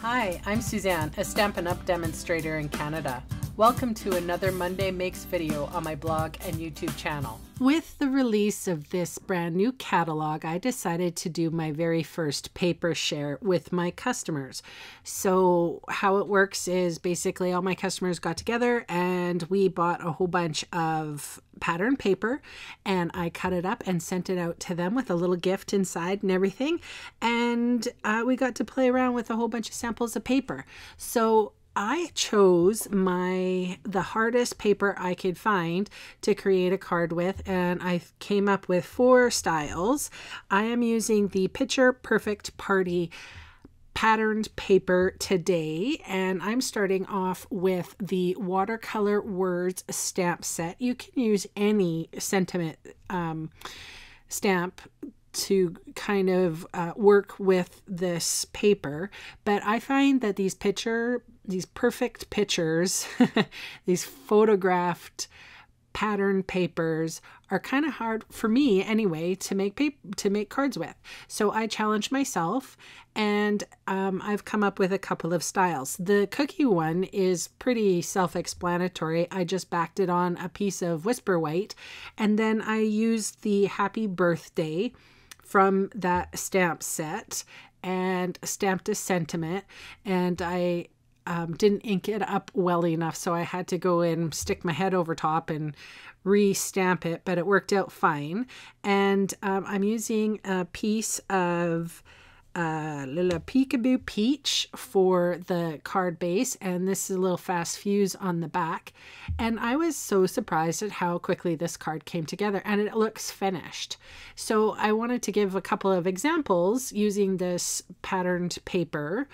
Hi, I'm Suzanne, a Stampin' Up demonstrator in Canada. Welcome to another Monday Makes video on my blog and YouTube channel. With the release of this brand new catalog, I decided to do my very first paper share with my customers. So how it works is basically all my customers got together and we bought a whole bunch of pattern paper, and I cut it up and sent it out to them with a little gift inside and everything. And we got to play around with a whole bunch of samples of paper. So I chose the hardest paper I could find to create a card with, and I came up with 4 styles. I am using the Picture Perfect Party patterned paper today, and I'm starting off with the Watercolor Words stamp set. You can use any sentiment stamp to kind of work with this paper, but I find that these perfect pictures, these photographed pattern papers are kind of hard for me anyway to make cards with. So I challenged myself, and I've come up with a couple of styles. The cookie one is pretty self-explanatory. I just backed it on a piece of Whisper White, and then I used the Happy Birthday from that stamp set and stamped a sentiment, and I didn't ink it up well enough, so I had to go and stick my head over top and re-stamp it, but it worked out fine. And I'm using a piece of little Peekaboo Peach for the card base, and this is a little fast fuse on the back. And I was so surprised at how quickly this card came together, and it looks finished. So I wanted to give a couple of examples using this patterned paper.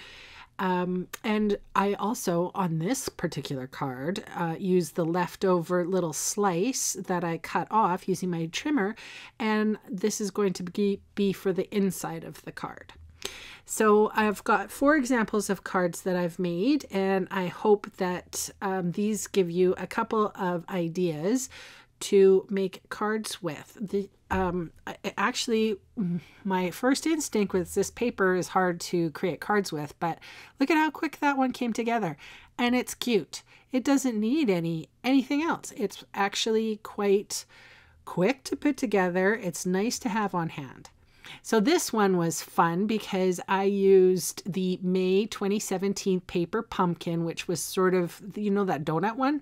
And I also, on this particular card, used the leftover little slice that I cut off using my trimmer, and this is going to be for the inside of the card. So I've got 4 examples of cards that I've made, and I hope that these give you a couple of ideas to make cards with. Actually, my first instinct with this paper is hard to create cards with, but look at how quick that one came together, and it's cute. It doesn't need anything else. It's actually quite quick to put together. It's nice to have on hand. So this one was fun because I used the May 2017 paper pumpkin, which was sort of, you know, that donut one.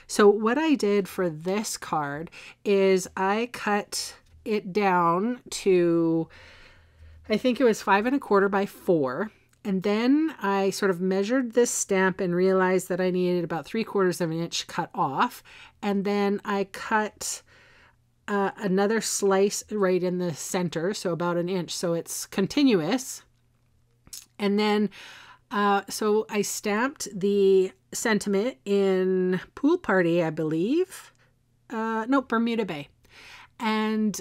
So what I did for this card is I cut it down to, I think it was 5 1/4 by 4. And then I sort of measured this stamp and realized that I needed about 3/4 of an inch cut off. And then I cut another slice right in the center, so about an inch, so it's continuous. And then so I stamped the sentiment in Pool Party, I believe. No, Bermuda Bay. And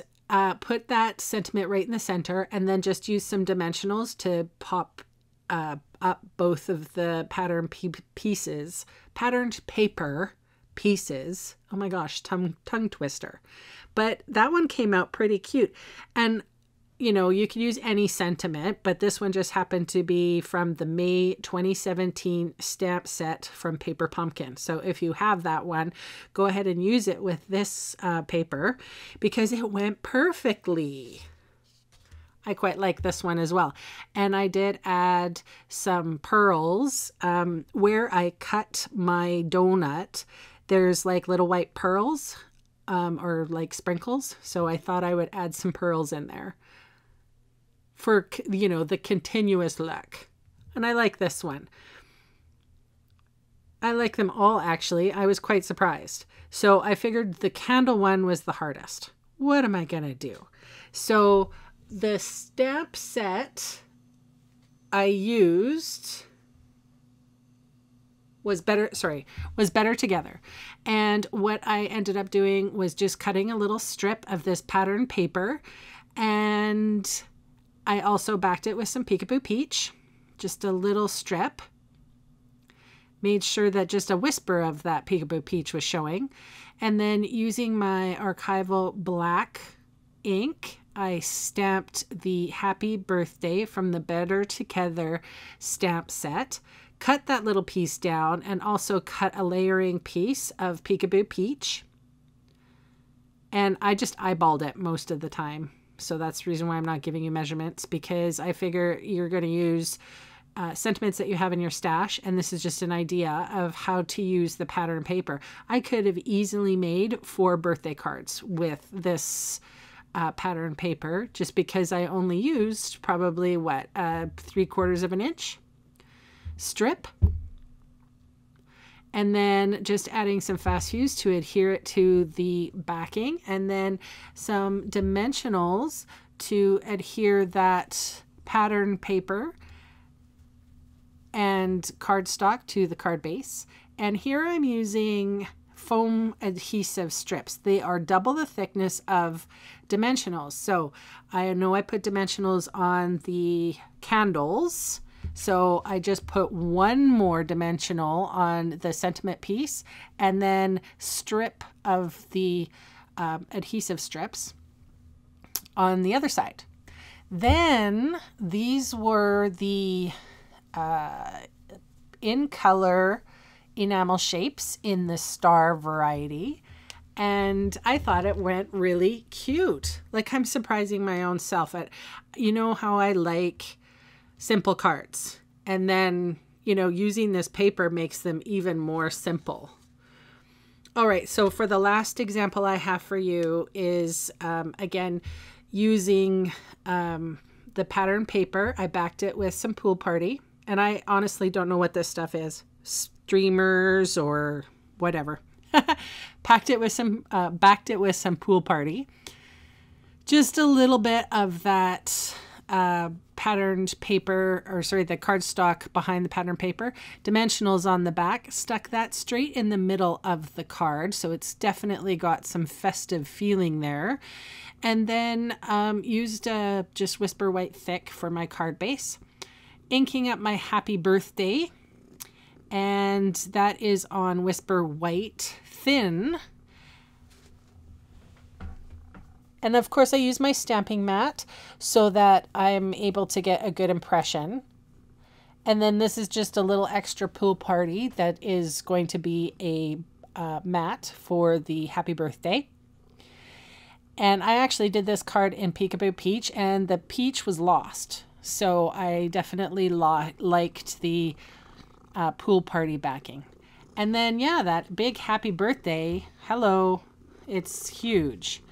put that sentiment right in the center, and then just use some dimensionals to pop up both of the patterned paper pieces. Oh my gosh, tongue twister. But that one came out pretty cute. And you know, you could use any sentiment, but this one just happened to be from the May 2017 stamp set from Paper Pumpkin. So if you have that one, go ahead and use it with this paper because it went perfectly. I quite like this one as well. And I did add some pearls where I cut my donut. There's like little white pearls or like sprinkles. So I thought I would add some pearls in there for, you know, the continuous look. And I like this one. I like them all, actually. I was quite surprised. So I figured the candle one was the hardest. What am I going to do? So the stamp set I used was better together. And what I ended up doing was just cutting a little strip of this patterned paper, and I also backed it with some Peekaboo Peach, just a little strip. Made sure that just a whisper of that Peekaboo Peach was showing. And then using my archival black ink, I stamped the Happy Birthday from the Better Together stamp set, cut that little piece down, and also cut a layering piece of Peekaboo Peach. And I just eyeballed it most of the time. So that's the reason why I'm not giving you measurements, because I figure you're going to use sentiments that you have in your stash, and this is just an idea of how to use the pattern paper. I could have easily made 4 birthday cards with this pattern paper, just because I only used probably what, 3/4 of an inch strip, and then just adding some fast fuse to adhere it to the backing, and then some dimensionals to adhere that pattern paper and cardstock to the card base. And here I'm using foam adhesive strips. They are double the thickness of dimensionals. So I know I put dimensionals on the candles, so I just put 1 more dimensional on the sentiment piece, and then strip of the adhesive strips on the other side. Then these were the in color enamel shapes in the star variety, and I thought it went really cute. Like, I'm surprising my own self at, you know how I like simple cards, and then, you know, using this paper makes them even more simple. All right, so for the last example I have for you is again using the pattern paper. I backed it with some Pool Party, and I honestly don't know what this stuff is, streamers or whatever. Backed it with some Pool Party. Just a little bit of that patterned paper, or sorry, the cardstock behind the pattern paper, dimensionals on the back, stuck that straight in the middle of the card, so it's definitely got some festive feeling there. And then used just Whisper White Thick for my card base, inking up my Happy Birthday, and that is on Whisper White Thin. And of course I use my stamping mat so that I'm able to get a good impression. And then this is just a little extra Pool Party that is going to be a mat for the Happy Birthday. And I actually did this card in Peekaboo Peach, and the peach was lost. So I definitely liked the Pool Party backing. And then, yeah, that big Happy Birthday, hello, it's huge.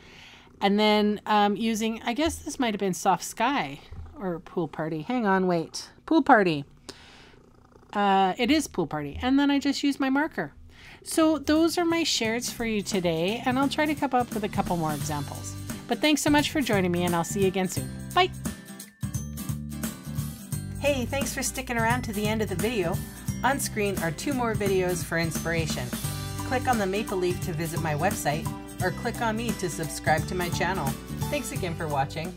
And then using, I guess this might have been Soft Sky or Pool Party. Hang on, wait. Pool Party. It is Pool Party. And then I just used my marker. So those are my shares for you today, and I'll try to come up with a couple more examples. But thanks so much for joining me, and I'll see you again soon. Bye! Hey, thanks for sticking around to the end of the video. On screen are 2 more videos for inspiration. Click on the maple leaf to visit my website, or click on me to subscribe to my channel. Thanks again for watching.